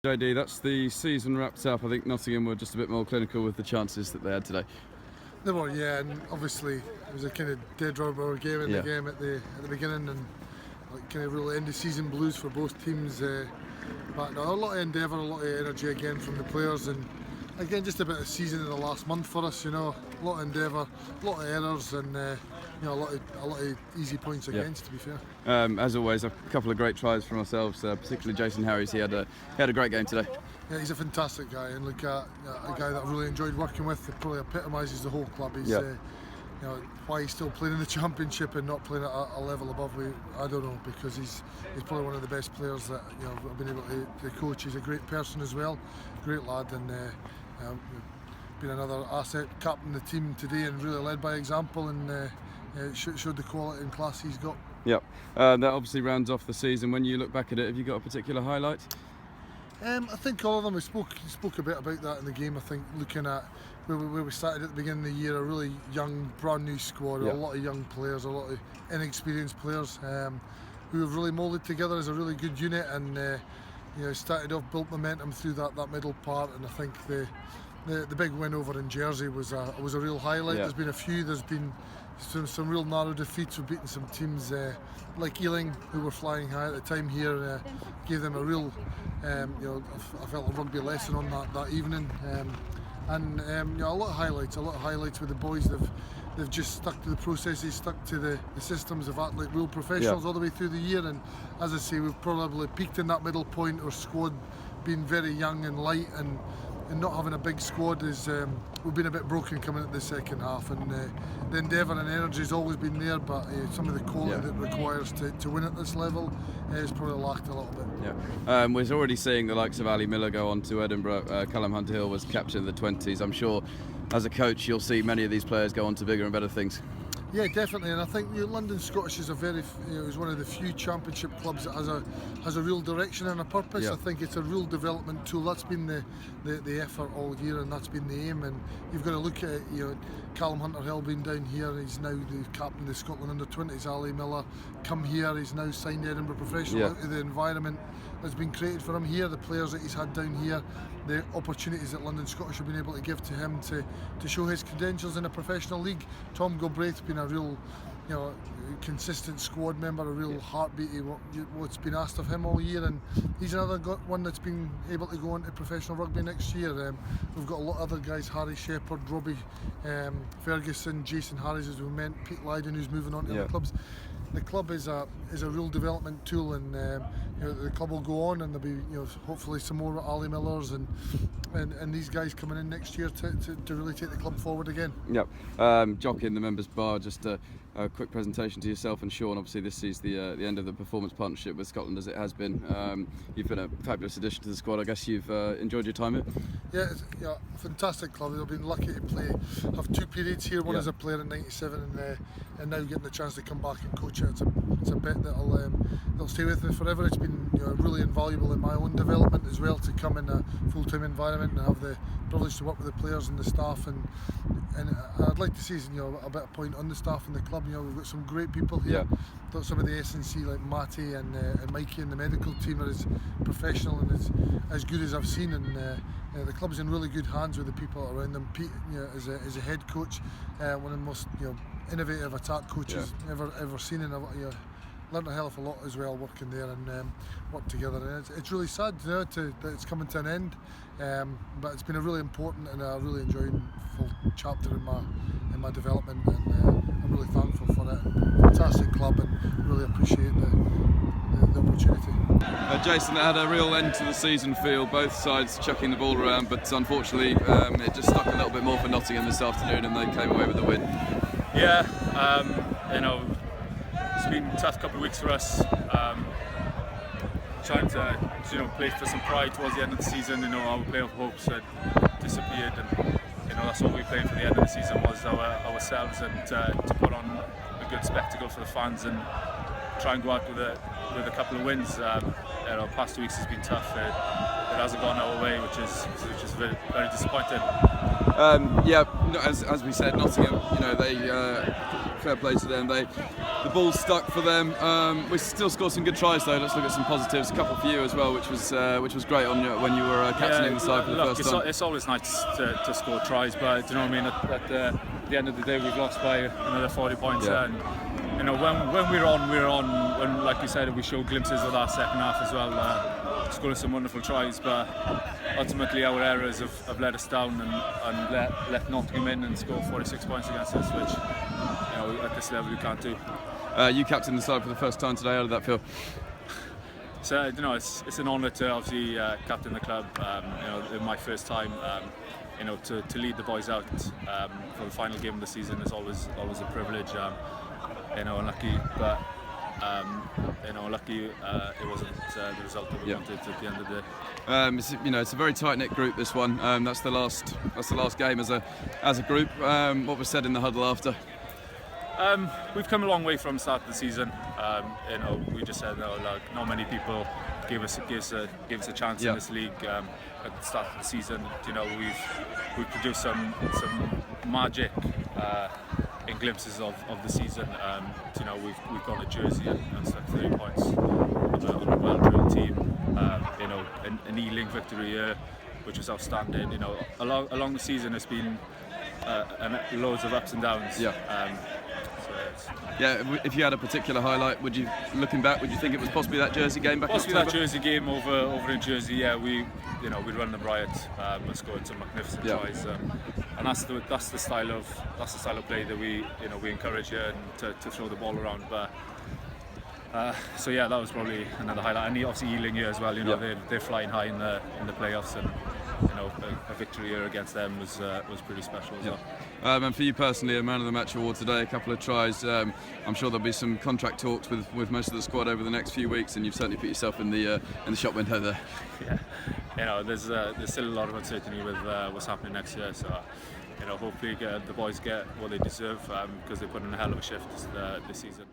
JD, that's the season wrapped up. I think Nottingham were just a bit more clinical with the chances that they had today. They were, yeah, and obviously it was a kind of dead rubber game in the game at the beginning, and like kind of real end of season blues for both teams. But no, a lot of endeavour, a lot of energy again from the players, and again just a bit of season in the last month for us. You know, a lot of endeavour, a lot of errors, and a lot of easy points against. To be fair. As always, a couple of great tries from ourselves, particularly Jason Harries. He had a great game today. Yeah, he's a fantastic guy, and look at a guy that I really enjoyed working with. It probably epitomises the whole club. He's, why he's still playing in the Championship and not playing at a level above. I don't know, because he's probably one of the best players that I've been able to coach. He's a great person as well, great lad, and been another asset, captain the team today, and really led by example, and showed the quality and class he's got. Yep, that obviously rounds off the season. When you look back at it, have you got a particular highlight? I think all of them. We spoke a bit about that in the game. I think looking at where we started at the beginning of the year, a really young, brand new squad, a lot of young players, a lot of inexperienced players who have really moulded together as a really good unit, and started off, built momentum through that middle part. And I think the big win over in Jersey was a real highlight. There's been a few. There's been some real narrow defeats. We've beaten some teams like Ealing, who were flying high at the time here. Gave them a real, I felt a rugby lesson on that evening. A lot of highlights with the boys. They've just stuck to the processes, stuck to the systems of act like real professionals all the way through the year. And as I say, we've probably peaked in that middle point. Our squad being very young and light, and not having a big squad is we've been a bit broken coming at the second half, and the endeavour and energy has always been there, but some of the quality that it requires to win at this level has probably lacked a little bit. We're already seeing the likes of Ali Miller go on to Edinburgh. Callum Hunter-Hill was captain in the 20s. I'm sure as a coach you'll see many of these players go on to bigger and better things. Yeah, definitely, and I think London Scottish is is one of the few championship clubs that has a real direction and a purpose. I think it's a real development tool. That's been the effort all year, and that's been the aim. And you've got to look at it. Callum Hunter-Hill being down here, he's now the captain of the Scotland under-20s. Ali Miller come here, he's now signed Edinburgh Professional out of the environment that's been created for him here, the players that he's had down here, the opportunities that London Scottish have been able to give to him to show his credentials in a professional league. Tom Galbraith's been a real consistent squad member, a real heartbeat of what's been asked of him all year, and he's another one that's been able to go into professional rugby next year. We've got a lot of other guys, Harry Shepherd, Robbie Ferguson, Jason Harries, as we meant, Pete Lydon, who's moving on to other clubs. The club is a real development tool, and the club will go on, and there'll be hopefully some more Ali Millers and these guys coming in next year to really take the club forward again. Jockey in the members bar, just a quick presentation to yourself and Sean. Obviously this is the end of the performance partnership with Scotland, as it has been. You've been a fabulous addition to the squad. I guess you've enjoyed your time here. It's fantastic club. I've been lucky to have 2 periods here, one as a player in '97 and now getting the chance to come back and coach it. It's a bit that'll stay with me forever. It's been really invaluable in my own development as well, to come in a full-time environment and have the privilege to work with the players and the staff, and I'd like to see a better point on the staff in the club. We've got some great people here. Got some of the S&C like Matty and Mikey and the medical team are as professional and as good as I've seen, and the club's in really good hands with the people around them. Pete, as a head coach, one of the most innovative attack coaches ever seen, and learned a hell of a lot as well working there and worked together. And it's really sad that it's coming to an end, but it's been a really important and a really enjoyable chapter in my development, and I'm really thankful for it. Fantastic club, and really appreciate the opportunity. Jason, it had a real end to the season feel, both sides chucking the ball around, but unfortunately it just stuck a little bit more for Nottingham this afternoon, and they came away with the win. It's been a tough couple of weeks for us. Trying to play for some pride towards the end of the season. Our playoff hopes had disappeared, and that's all we played for the end of the season was ourselves, and to put on a good spectacle for the fans and try and go out with a couple of wins. Past 2 weeks has been tough. hasn't gone our way, which is very, very disappointing. Yeah, as we said, Nottingham, they fair play to them. The ball's stuck for them. We still scored some good tries though. Let's look at some positives. A couple for you as well, which was great on when you were captaining the side for the first time. It's always nice to score tries, but do you know what I mean? At the end of the day, we've lost by another 40 points, and when we're on. When, like you said, we showed glimpses of that second half as well, scoring some wonderful tries, but ultimately our errors have let us down and let Nottingham in and score 46 points against us, which at this level you can't do. You captained the side for the first time today. How did that feel? So it's an honour to obviously captain the club. In my first time, to lead the boys out for the final game of the season is always a privilege. Unlucky, but lucky it wasn't the result that we wanted at the end of the day. It's a very tight-knit group. This one. That's the last game as a group. What was said in the huddle after? We've come a long way from the start of the season. We just said not many people gave us a chance in this league at the start of the season. We've produced some magic in glimpses of the season. We've got a jersey and stuck 30 points on a well-drilled team. An E-Link victory here, which was outstanding. Along the season, it's been loads of ups and downs. If you had a particular highlight, looking back, would you think it was possibly that Jersey game back in October? Possibly that Jersey game over in Jersey. Yeah, we run them riot and scored some magnificent tries, and that's the style of play that we encourage here, and to throw the ball around. But that was probably another highlight. And obviously Ealing here as well. They're flying high in the playoffs, and a victory here against them was pretty special as well. And for you personally, a man of the match award today, a couple of tries. I'm sure there'll be some contract talks with most of the squad over the next few weeks, and you've certainly put yourself in the shop window there. Yeah, there's still a lot of uncertainty with what's happening next year. So hopefully the boys get what they deserve, because they put in a hell of a shift this season.